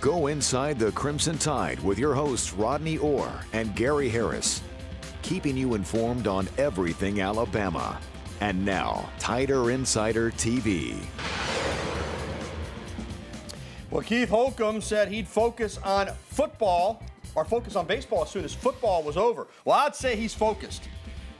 Go inside the Crimson Tide with your hosts Rodney Orr and Gary Harris, keeping you informed on everything Alabama. And now, Tider Insider TV. Well, Keith Holcomb said he'd focus on football or focus on baseball as soon as football was over. Well, I'd say he's focused.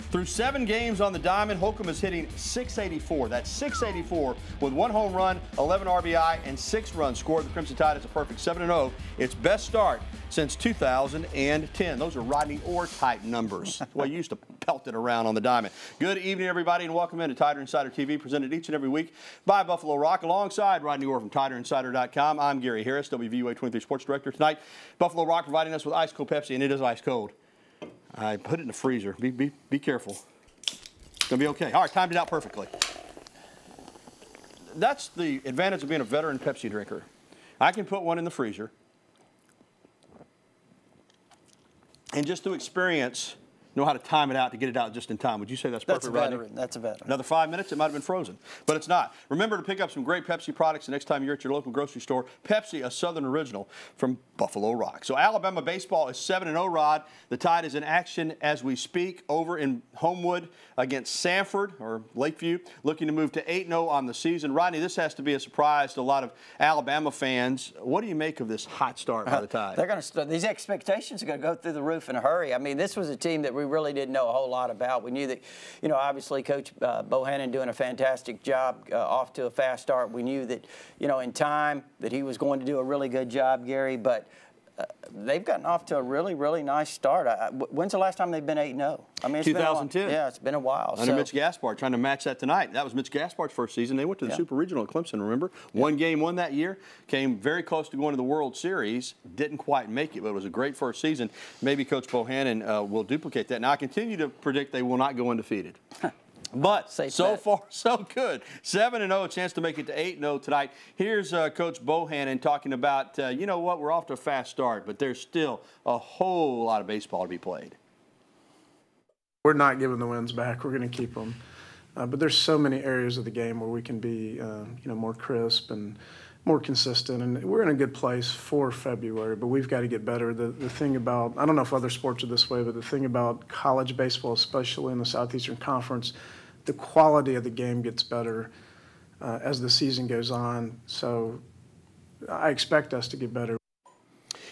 Through 7 games on the diamond, Holcomb is hitting .684. That's .684 with 1 home run, 11 RBI, and 6 runs scored. The Crimson Tide is a perfect 7-0. Its best start since 2010. Those are Rodney Orr type numbers. Well, you used to pelt it around on the diamond. Good evening, everybody, and welcome into Tider Insider TV, presented each and every week by Buffalo Rock, alongside Rodney Orr from TiderInsider.com. I'm Gary Harris, WVUA 23 Sports Director. Tonight, Buffalo Rock providing us with ice cold Pepsi, and it is ice cold. I put it in the freezer. Be careful. It's going to be okay. All right, timed it out perfectly. That's the advantage of being a veteran Pepsi drinker. I can put one in the freezer, and just through experience, know how to time it out to get it out just in time. Would you say that's perfect, Rodney? That's a veteran. Another 5 minutes, it might have been frozen, but it's not. Remember to pick up some great Pepsi products the next time you're at your local grocery store. Pepsi, a Southern original from Buffalo Rock. So Alabama baseball is 7-0, Rod. The Tide is in action as we speak over in Homewood against Sanford, or Lakeview, looking to move to 8-0 on the season. Rodney, this has to be a surprise to a lot of Alabama fans. What do you make of this hot start by the Tide? They're going to these expectations are going to go through the roof in a hurry. I mean, this was a team that we really didn't know a whole lot about. We knew that, you know, obviously Coach Bohannon doing a fantastic job, off to a fast start. We knew that, you know, in time that he was going to do a really good job, Gary, but they've gotten off to a really, really nice start. When's the last time they've been 8-0? I mean, it's 2010. Yeah, it's been a while. Under Mitch Gaspard, trying to match that tonight. That was Mitch Gaspard's first season. They went to the Super Regional at Clemson, remember? One game won that year. Came very close to going to the World Series. Didn't quite make it, but it was a great first season. Maybe Coach Bohannon will duplicate that. Now, I continue to predict they will not go undefeated. But so far, so good. 7-0, a chance to make it to 8-0 tonight. Here's Coach Bohannon talking about, you know what, we're off to a fast start, but there's still a whole lot of baseball to be played. We're not giving the wins back. We're going to keep them. But there's so many areas of the game where we can be, you know, more crisp and more consistent. And we're in a good place for February, but we've got to get better. The thing about, I don't know if other sports are this way, but the thing about college baseball, especially in the Southeastern Conference, the quality of the game gets better as the season goes on. So I expect us to get better.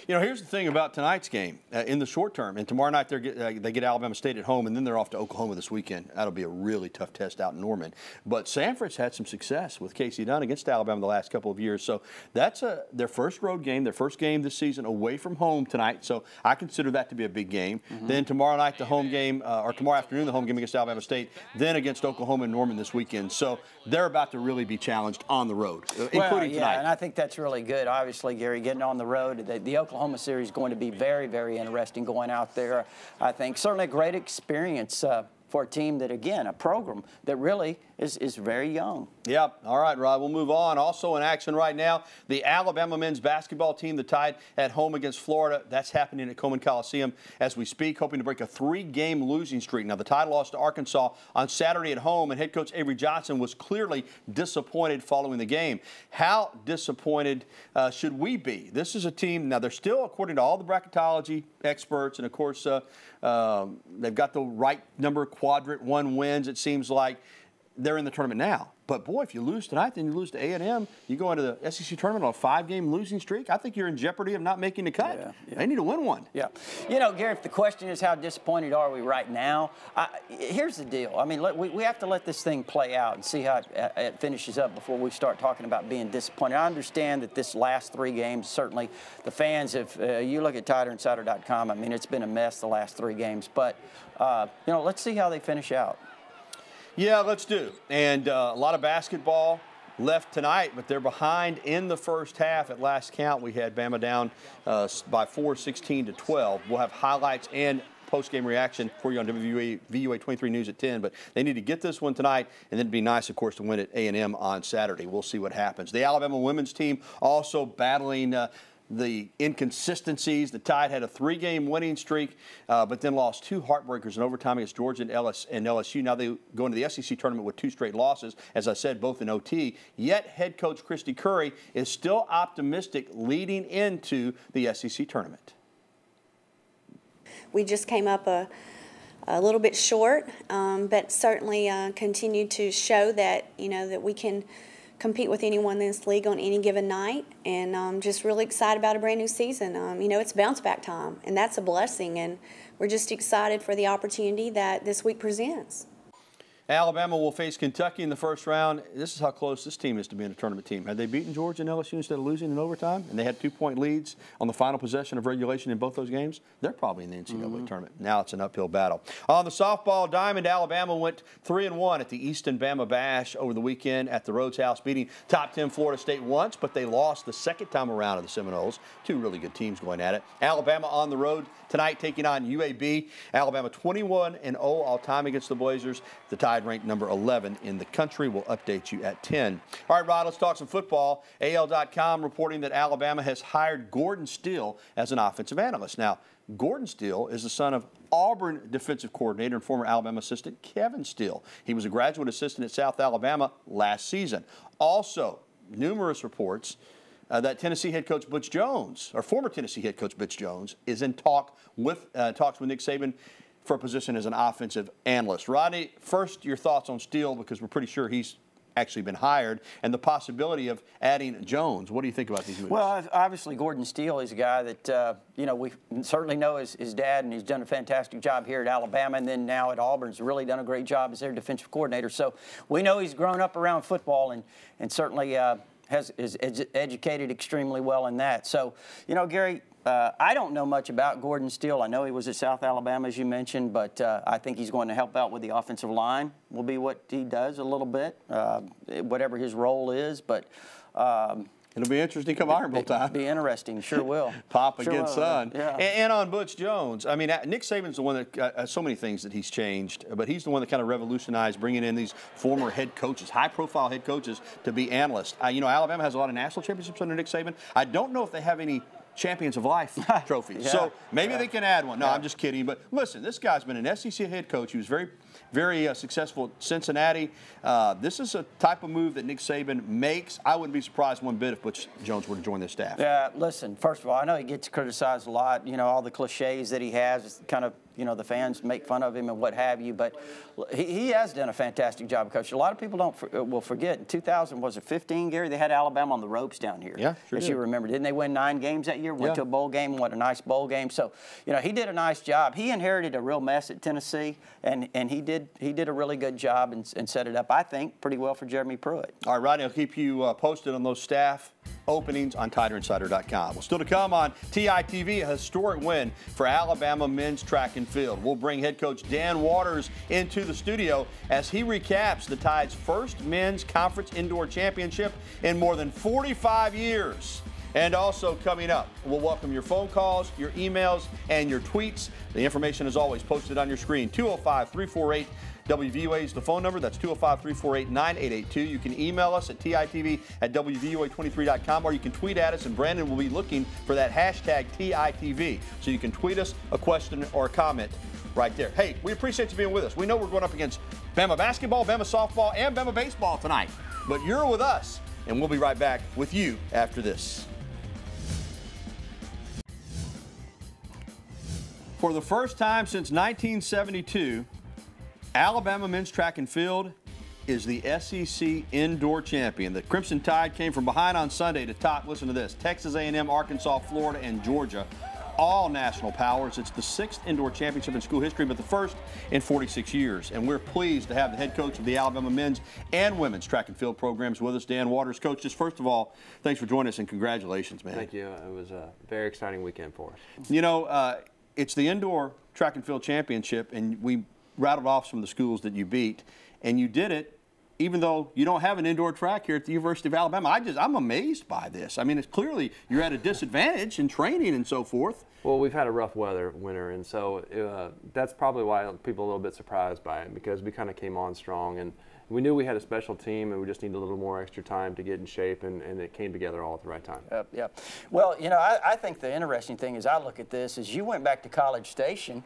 You know, here's the thing about tonight's game in the short term. And tomorrow night they get Alabama State at home, and then they're off to Oklahoma this weekend. That'll be a really tough test out in Norman. But Sanford's had some success with Casey Dunn against Alabama the last couple of years. So that's their first road game, their first game this season away from home tonight. So I consider that to be a big game. Then tomorrow night the home game, or tomorrow afternoon the home game against Alabama State, then against Oklahoma and Norman this weekend. So they're about to really be challenged on the road, including tonight. And I think that's really good. Obviously, Gary, getting on the road, the Oklahoma series is going to be very, very interesting going out there. I think certainly a great experience for a team that, again, a program that really is very young. Yep. All right, Rod, we'll move on. Also in action right now, the Alabama men's basketball team, the Tide, at home against Florida. That's happening at Coleman Coliseum as we speak, hoping to break a 3-game losing streak. Now, the Tide lost to Arkansas on Saturday at home, and head coach Avery Johnson was clearly disappointed following the game. How disappointed should we be? This is a team, now they're still, according to all the bracketology experts, and of course they've got the right number of quadrant 1 wins, it seems like. They're in the tournament now. But, boy, if you lose tonight, then you lose to A&M. You go into the SEC tournament on a 5-game losing streak. I think you're in jeopardy of not making the cut. They need to win one. Yeah. You know, Gary, if the question is how disappointed are we right now, here's the deal. I mean, we have to let this thing play out and see how it finishes up before we start talking about being disappointed. I understand that this last 3 games, certainly the fans, if you look at TiderInsider.com, I mean, it's been a mess the last 3 games. But, you know, let's see how they finish out. Yeah, let's do. And a lot of basketball left tonight, but they're behind in the first half. At last count, we had Bama down by 4, 16-12. We'll have highlights and post-game reaction for you on WVUA 23 News at 10. But they need to get this one tonight, and then it'd be nice, of course, to win at A&M on Saturday. We'll see what happens. The Alabama women's team also battling the inconsistencies. The Tide had a 3-game winning streak, but then lost 2 heartbreakers in overtime against Georgia and LSU. Now they go into the SEC tournament with 2 straight losses, as I said, both in OT. Yet head coach Christy Curry is still optimistic leading into the SEC tournament. We just came up a little bit short, but certainly continue to show that, that we can compete with anyone in this league on any given night, and just really excited about a brand new season. It's bounce back time, and that's a blessing, and we're just excited for the opportunity that this week presents. Alabama will face Kentucky in the first round. This is how close this team is to being a tournament team. Had they beaten Georgia and LSU instead of losing in overtime, and they had 2-point leads on the final possession of regulation in both those games, they're probably in the NCAA tournament. Now it's an uphill battle. On the softball diamond, Alabama went 3-1 at the Easton Bama Bash over the weekend at the Rhodes House, beating top 10 Florida State once, but they lost the second time around to the Seminoles. 2 really good teams going at it. Alabama on the road tonight taking on UAB. Alabama 21-0 all time against the Blazers. The Tide ranked number 11 in the country. We'll update you at 10. All right, Rod, let's talk some football. AL.com reporting that Alabama has hired Gordon Steele as an offensive analyst. Now, Gordon Steele is the son of Auburn defensive coordinator and former Alabama assistant Kevin Steele. He was a graduate assistant at South Alabama last season. Also, numerous reports that Tennessee head coach Butch Jones, or former Tennessee head coach Butch Jones, is in talks with Nick Saban for a position as an offensive analyst. Rodney, first your thoughts on Steele, because we're pretty sure he's actually been hired, and the possibility of adding Jones. What do you think about these moves? Well, obviously Gordon Steele is a guy that we certainly know his dad, and he's done a fantastic job here at Alabama, and then now at Auburn's really done a great job as their defensive coordinator. So we know he's grown up around football, and certainly is educated extremely well in that. So, Gary, I don't know much about Gordon Steele. I know he was at South Alabama, as you mentioned, but I think he's going to help out with the offensive line, will be what he does a little bit, whatever his role is. But it'll be interesting come Iron Bowl time. It'll be interesting, sure will. Pop sure against will. son. Yeah. And on Butch Jones, I mean, Nick Saban's the one that, so many things that he's changed, but he's the one that kind of revolutionized bringing in these former head coaches, high-profile head coaches, to be analysts. Alabama has a lot of national championships under Nick Saban. I don't know if they have any Champions of Life trophies. Yeah. So maybe they can add one. No, I'm just kidding. But listen, this guy's been an SEC head coach. He was very, very successful at Cincinnati. This is a type of move that Nick Saban makes. I wouldn't be surprised one bit if Butch Jones were to join this staff. Yeah, listen, first of all, I know he gets criticized a lot. All the cliches that he has, kind of, the fans make fun of him and what have you, but he has done a fantastic job, Coach. A lot of people will forget. In 2015, Gary, they had Alabama on the ropes down here. Yeah, sure as did. you remember. Didn't they win 9 games that year? Went to a bowl game, won a nice bowl game. So, he did a nice job. He inherited a real mess at Tennessee, and he did a really good job and set it up, I think, pretty well for Jeremy Pruitt. All right, Rodney, I'll keep you posted on those staff openings on TiderInsider.com. Well, still to come on TITV, a historic win for Alabama men's track and field. We'll bring head coach Dan Waters into the studio as he recaps the Tide's first men's conference indoor championship in more than 45 years. And also coming up, we'll welcome your phone calls, your emails, and your tweets. The information is always posted on your screen. 205-348 WVUA is the phone number. That's 205-348-9882. You can email us at TITV@WVUA23.com, or you can tweet at us, and Brandon will be looking for that hashtag TITV. So you can tweet us a question or a comment right there. Hey, we appreciate you being with us. We know we're going up against Bama basketball, Bama softball, and Bama baseball tonight, but you're with us, and we'll be right back with you after this. For the first time since 1972, Alabama men's track and field is the SEC indoor champion. The Crimson Tide came from behind on Sunday to top, listen to this, Texas A&M, Arkansas, Florida, and Georgia. All national powers. It's the 6th indoor championship in school history, but the first in 46 years. And we're pleased to have the head coach of the Alabama men's and women's track and field programs with us, Dan Waters. Coach, just first of all, thanks for joining us and congratulations, man. Thank you. It was a very exciting weekend for us. It's the indoor track and field championship, and we rattled off some of the schools that you beat, and you did it even though you don't have an indoor track here at the University of Alabama. I'm amazed by this. I mean, it's clearly you're at a disadvantage in training and so forth. Well, we've had a rough winter, and so that's probably why people are a little bit surprised by it, because we kind of came on strong, and we knew we had a special team, and we just needed a little more extra time to get in shape, and it came together all at the right time. Yeah. Well, you know, I think the interesting thing as I look at this is you went back to College Station,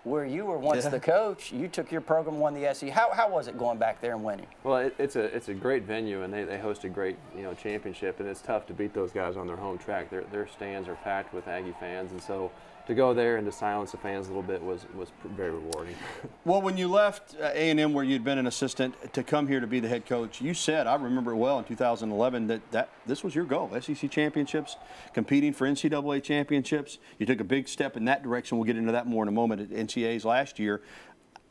where you were once the coach. You took your program, won the SEC. How was it going back there and winning? Well, it's a great venue, and they host a great championship, and it's tough to beat those guys on their home track. Their stands are packed with Aggie fans, and so to go there and to silence the fans a little bit was very rewarding. Well, when you left A&M, where you'd been an assistant, to come here to be the head coach, you said, I remember it well in 2011, that this was your goal, SEC championships, competing for NCAA championships. You took a big step in that direction. We'll get into that more in a moment at NCAAs last year.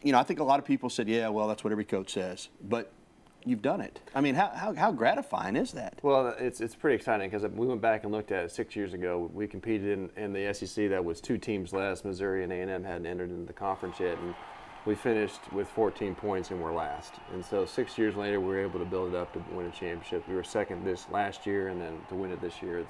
You know, I think a lot of people said, yeah, well, that's what every coach says. But you've done it. I mean, how gratifying is that? Well, it's pretty exciting because we went back and looked at it 6 years ago. We competed in the SEC that was 2 teams less. Missouri and A&M hadn't entered into the conference yet, and we finished with 14 points and we're last. And so 6 years later, we were able to build it up to win a championship. We were second this last year, and then to win it this year.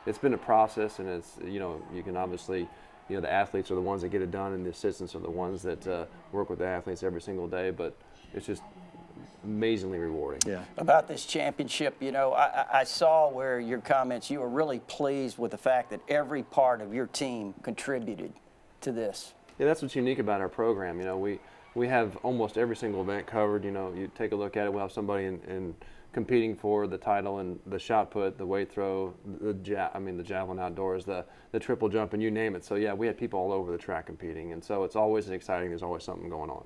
It's been a process, and it's you can obviously. The athletes are the ones that get it done, and the assistants are the ones that work with the athletes every single day. But it's just amazingly rewarding. Yeah. About this championship, I saw where your comments, you were really pleased with the fact that every part of your team contributed to this. Yeah, that's what's unique about our program. We have almost every single event covered. You take a look at it, we'll have somebody in competing for the title and the shot put, the weight throw, the javelin outdoors, the triple jump, and you name it. So yeah, we had people all over the track competing, and so it's always exciting. There's always something going on.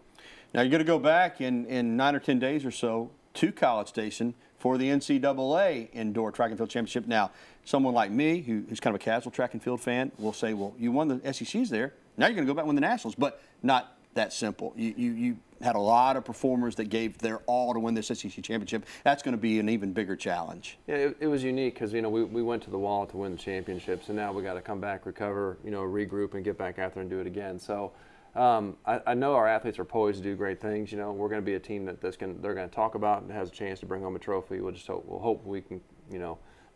Now you're going to go back in 9 or 10 days or so to College Station for the NCAA Indoor Track and Field Championship. Now, someone like me, who's kind of a casual track and field fan, will say, well, you won the SECs there. Now you're going to go back and win the Nationals, but not that simple. You had a lot of performers that gave their all to win this SEC championship. That's going to be an even bigger challenge. Yeah, it was unique because we went to the wall to win the championships, and now we got to come back, recover, regroup, and get back out there and do it again. So I know our athletes are poised to do great things. We're going to be a team they're going to talk about and has a chance to bring home a trophy. We'll hope we can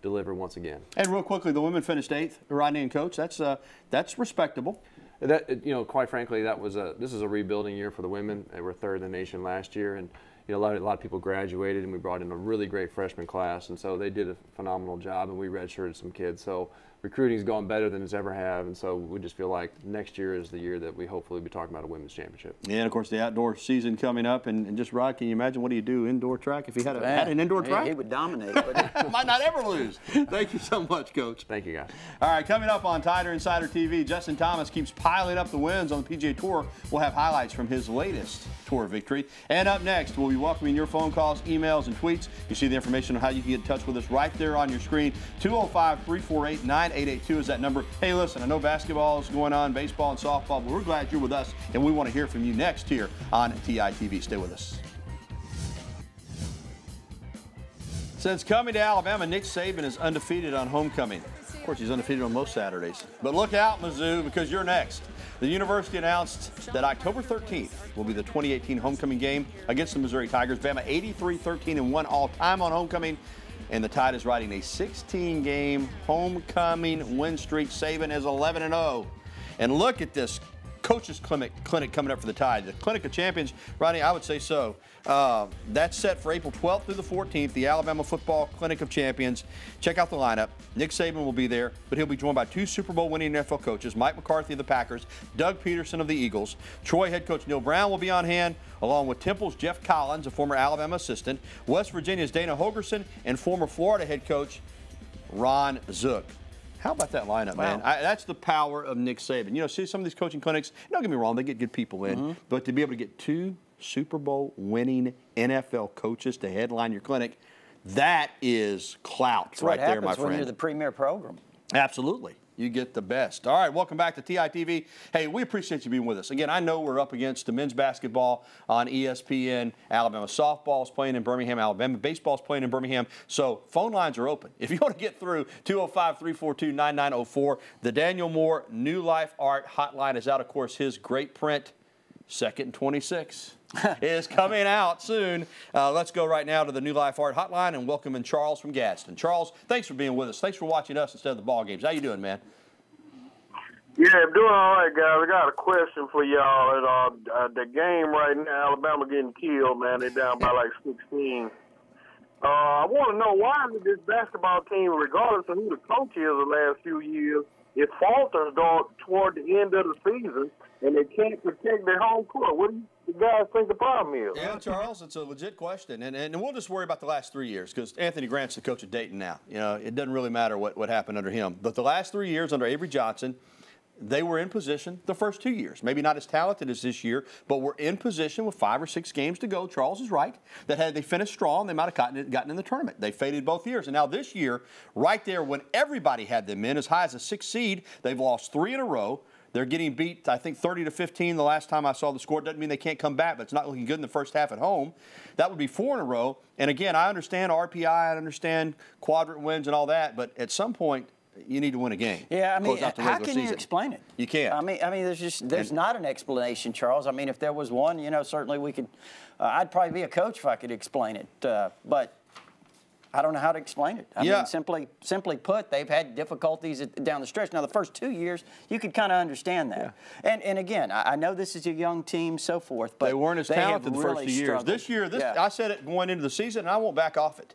deliver once again. And real quickly, the women finished 8th. Rodney and Coach, that's respectable. Quite frankly, this is a rebuilding year for the women. They were 3rd in the nation last year, and a lot of people graduated, and we brought in a really great freshman class, and so they did a phenomenal job, and we redshirted some kids. So recruiting's gone better than it's ever have, and so we just feel like next year is the year that we hopefully be talking about a women's championship. Yeah, and of course the outdoor season coming up, and just Rod, can you imagine what do you do indoor track if he had an indoor track? He would dominate. Might not ever lose. Thank you so much, Coach. Thank you, guys. All right, coming up on Tider Insider TV, Justin Thomas keeps piling up the wins on the PGA Tour. We'll have highlights from his latest tour victory. And up next, we'll be welcoming your phone calls, emails, and tweets. You see the information on how you can get in touch with us right there on your screen. 205-348-9882 is that number. Hey, listen, I know basketball is going on, baseball and softball, but we're glad you're with us, and we want to hear from you next here on TITV. Stay with us. Since coming to Alabama, Nick Saban is undefeated on homecoming. Of course, he's undefeated on most Saturdays. But look out, Mizzou, because you're next. The university announced that October 13th will be the 2018 homecoming game against the Missouri Tigers. Bama 83-13-1 all-time on homecoming. And the Tide is riding a 16-game homecoming win streak. Saban is 11-0. And look at this coaches clinic coming up for the Tide. The Clinic of Champions, Rodney, I would say so. That's set for April 12th through the 14th, the Alabama Football Clinic of Champions. Check out the lineup. Nick Saban will be there, but he'll be joined by 2 Super Bowl winning NFL coaches, Mike McCarthy of the Packers, Doug Peterson of the Eagles. Troy head coach Neil Brown will be on hand, along with Temple's Jeff Collins, a former Alabama assistant, West Virginia's Dana Holgerson, and former Florida head coach Ron Zook. How about that lineup, man? That's the power of Nick Saban. See some of these coaching clinics, don't get me wrong, they get good people in, but to be able to get 2 Super Bowl winning NFL coaches to headline your clinic, that is clout right there, my friend. When you're the premier program. Absolutely. You get the best. All right, welcome back to TITV. Hey, we appreciate you being with us. Again, I know we're up against the men's basketball on ESPN. Alabama softball is playing in Birmingham. Alabama baseball is playing in Birmingham. So phone lines are open. If you want to get through, 205-342-9904. The Daniel Moore New Life Art Hotline is out. Of course, his great print, 2nd and 26. is coming out soon. Let's go right now to the New Life Art Hotline and welcome in Charles from Gadsden. Charles, thanks for being with us. Thanks for watching us instead of the ball games. How you doing, man? Yeah, I'm doing all right, guys. I got a question for y'all. The game right now, Alabama getting killed, man. They're down by like 16. I want to know why is this basketball team, regardless of who the coach is the last few years, it falters toward the end of the season, and they can't protect their home court. What do you guys think the problem is? Yeah, Charles, it's a legit question, and we'll just worry about the last 3 years because Anthony Grant's the coach of Dayton now. You know, it doesn't really matter what happened under him. But the last 3 years under Avery Johnson, they were in position the first 2 years. Maybe not as talented as this year, but were in position with 5 or 6 games to go. Charles is right. That had they finished strong, they might have gotten in the tournament. They faded both years. And now this year, right there when everybody had them in, as high as a 6th seed, they've lost 3 in a row. They're getting beat, I think, 30-15 the last time I saw the score. Doesn't mean they can't come back, but it's not looking good in the first half at home. That would be 4 in a row. And again, I understand RPI, I understand quadrant wins and all that, but at some point, you need to win a game. Yeah, I mean, how can you explain it? You can't. I mean, there's not an explanation, Charles. I mean, if there was one, you know, certainly we could. I'd probably be a coach if I could explain it, but I don't know how to explain it. I mean, simply put, they've had difficulties down the stretch. Now, the first 2 years, you could kind of understand that. Yeah. And again, I know this is a young team, so forth, but they weren't as talented the first 2 years. Struggled. This year, I said it going into the season, and I won't back off it.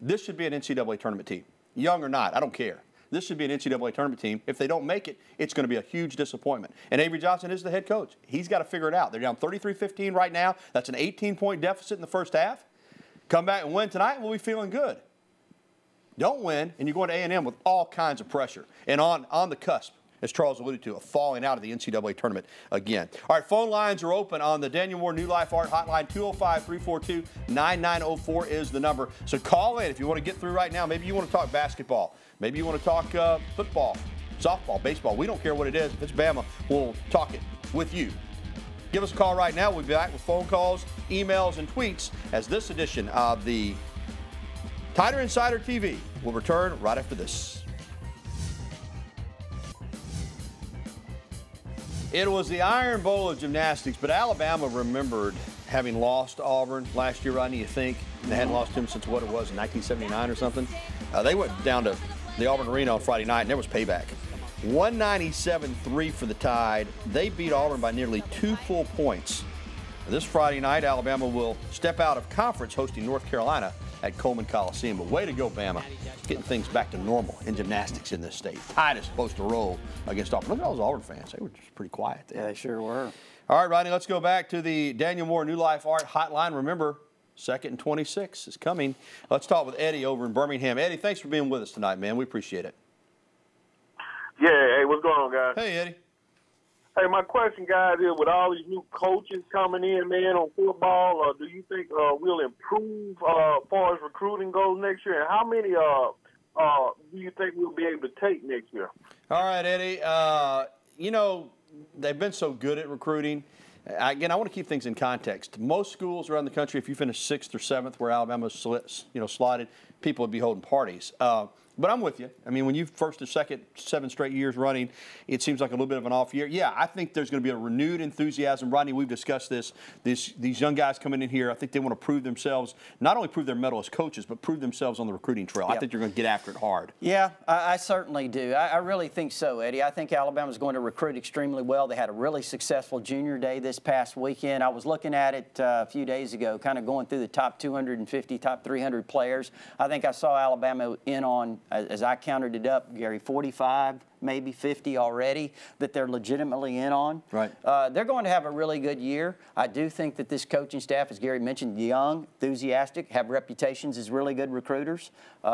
This should be an NCAA tournament team, young or not. I don't care. This should be an NCAA tournament team. If they don't make it, it's going to be a huge disappointment. And Avery Johnson is the head coach. He's got to figure it out. They're down 33-15 right now. That's an 18-point deficit in the first half. Come back and win tonight, we'll be feeling good. Don't win, and you're going to A&M with all kinds of pressure. And on the cusp, as Charles alluded to, of falling out of the NCAA tournament again. All right, phone lines are open on the Daniel Moore New Life Art Hotline. 205-342-9904 is the number. So call in if you want to get through right now. Maybe you want to talk basketball. Maybe you want to talk football, softball, baseball. We don't care what it is. If it's Bama, we'll talk it with you. Give us a call right now. We'll be back with phone calls, emails, and tweets as this edition of the Tider Insider TV will return right after this. It was the Iron Bowl of gymnastics, but Alabama remembered having lost Auburn last year, Rodney, you think? They hadn't lost him since what it was, 1979 or something. They went down to the Auburn Arena on Friday night, and there was payback. 197-3 for the Tide. They beat Auburn by nearly 2 full points. This Friday night, Alabama will step out of conference hosting North Carolina at Coleman Coliseum. But way to go, Bama. Getting things back to normal in gymnastics in this state. Tide is supposed to roll against Auburn. Look at all those Auburn fans. They were just pretty quiet there. Yeah, they sure were. All right, Rodney, let's go back to the Daniel Moore New Life Art Hotline. Remember, 2nd and 26 is coming. Let's talk with Eddie over in Birmingham. Eddie, thanks for being with us tonight, man. We appreciate it. Yeah, hey, what's going on, guys? Hey, Eddie. Hey, my question, guys, is with all these new coaches coming in, man, on football, do you think we'll improve as far as recruiting goes next year? And how many do you think we'll be able to take next year? All right, Eddie. You know, they've been so good at recruiting. Again, I want to keep things in context. Most schools around the country, if you finish 6th or 7th where Alabama's slotted, people would be holding parties. But I'm with you. I mean, when you first or second 7 straight years running, it seems like a little bit of an off year. Yeah, I think there's going to be a renewed enthusiasm. Rodney, we've discussed this. These young guys coming in here, I think they want to prove themselves, not only prove their mettle as coaches, but prove themselves on the recruiting trail. Yep. I think they're going to get after it hard. Yeah, I certainly do. I really think so, Eddie. I think Alabama's going to recruit extremely well. They had a really successful junior day this past weekend. I was looking at it a few days ago, kind of going through the top 250, top 300 players. I think I saw Alabama in on, as I counted it up, Gary, 45, maybe 50 already that they're legitimately in on. Right. They're going to have a really good year. I do think that this coaching staff, as Gary mentioned, young, enthusiastic, have reputations as really good recruiters,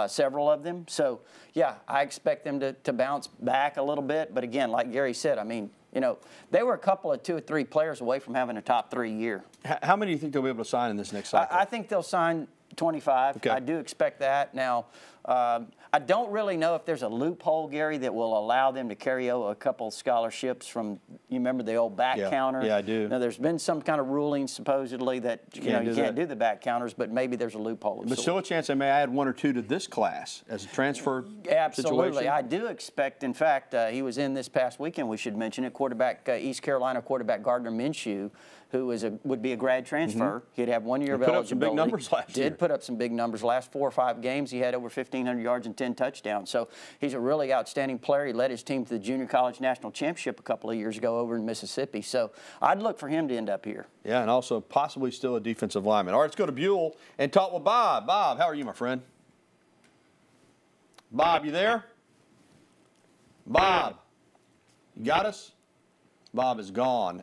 several of them. So, yeah, I expect them to bounce back a little bit. But, again, like Gary said, I mean, you know, they were a couple of 2 or 3 players away from having a top 3 year. How many do you think they'll be able to sign in this next cycle? I think they'll sign 25. Okay. I do expect that. Now, I don't really know if there's a loophole, Gary, that will allow them to carry over a couple scholarships from, you remember the old back counter? Yeah, I do. Now, there's been some kind of ruling supposedly that you can't do the back counters, but maybe there's a loophole. But still a chance they may add 1 or 2 to this class as a transfer Absolutely. situation. I do expect, in fact, he was in this past weekend, we should mention it, quarterback, East Carolina quarterback Gardner Minshew, who would be a grad transfer. He'd have 1 year of eligibility. Put up some big numbers last year. Did put up some big numbers. Last 4 or 5 games, he had over 50 1,600 yards and 10 touchdowns. So he's a really outstanding player. He led his team to the Junior College National Championship a couple of years ago over in Mississippi. So I'd look for him to end up here. Yeah, and also possibly still a defensive lineman. All right, let's go to Buell and talk with Bob. Bob, how are you, my friend? Bob, you there? Bob, you got us? Bob is gone.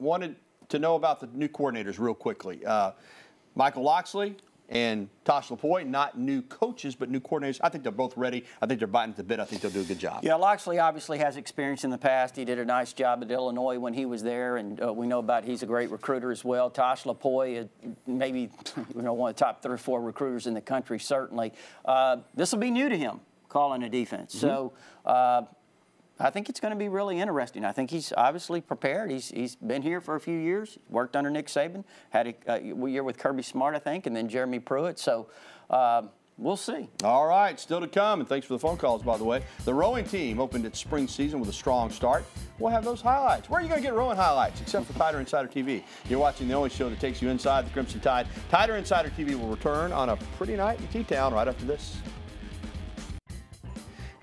Wanted to know about the new coordinators real quickly. Michael Loxley and Tosh LaPoy, not new coaches, but new coordinators. I think they're both ready. I think they're biting at the bit. I think they'll do a good job. Yeah, Loxley obviously has experience in the past. He did a nice job at Illinois when he was there, and we know about he's a great recruiter as well. Tosh LaPoy, maybe one of the top 3 or 4 recruiters in the country, certainly. This will be new to him, calling a defense. So I think it's going to be really interesting. I think he's obviously prepared. He's been here for a few years, worked under Nick Saban, had a year with Kirby Smart, I think, and then Jeremy Pruitt. So we'll see. All right, still to come, and thanks for the phone calls, by the way. The rowing team opened its spring season with a strong start. We'll have those highlights. Where are you going to get rowing highlights, except for Tider Insider TV? You're watching the only show that takes you inside the Crimson Tide. Tider Insider TV will return on a pretty night in T-Town right after this.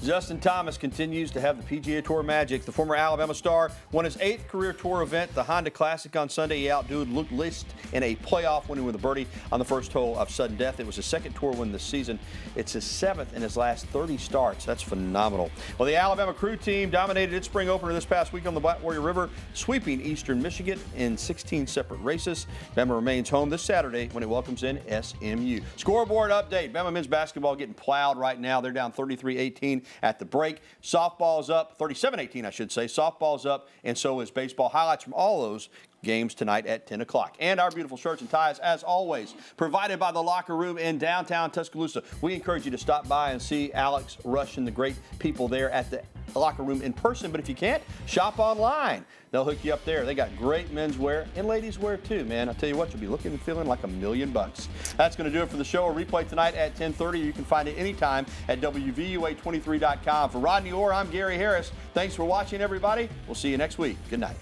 Justin Thomas continues to have the PGA Tour magic. The former Alabama star won his 8th career tour event, the Honda Classic, on Sunday. He outdueled Luke List in a playoff, winning with a birdie on the first hole of sudden death. It was his 2nd tour win this season. It's his 7th in his last 30 starts. That's phenomenal. Well, the Alabama crew team dominated its spring opener this past week on the Black Warrior River, sweeping Eastern Michigan in 16 separate races. Bama remains home this Saturday when it welcomes in SMU. Scoreboard update. Bama men's basketball getting plowed right now. They're down 33-18 at the break. Softball's up, 37-18 I should say. Softball's up, and so is baseball. Highlights from all those games tonight at 10 o'clock. And our beautiful shirts and ties, as always, provided by the Locker Room in downtown Tuscaloosa. We encourage you to stop by and see Alex, Rush, and the great people there at the Locker Room in person. But if you can't, shop online. They'll hook you up there. They got great men's wear and ladies wear too, man. I'll tell you what, you'll be looking and feeling like $1 million. That's going to do it for the show. A replay tonight at 10:30. You can find it anytime at WVUA23.com. For Rodney Orr, I'm Gary Harris. Thanks for watching, everybody. We'll see you next week. Good night.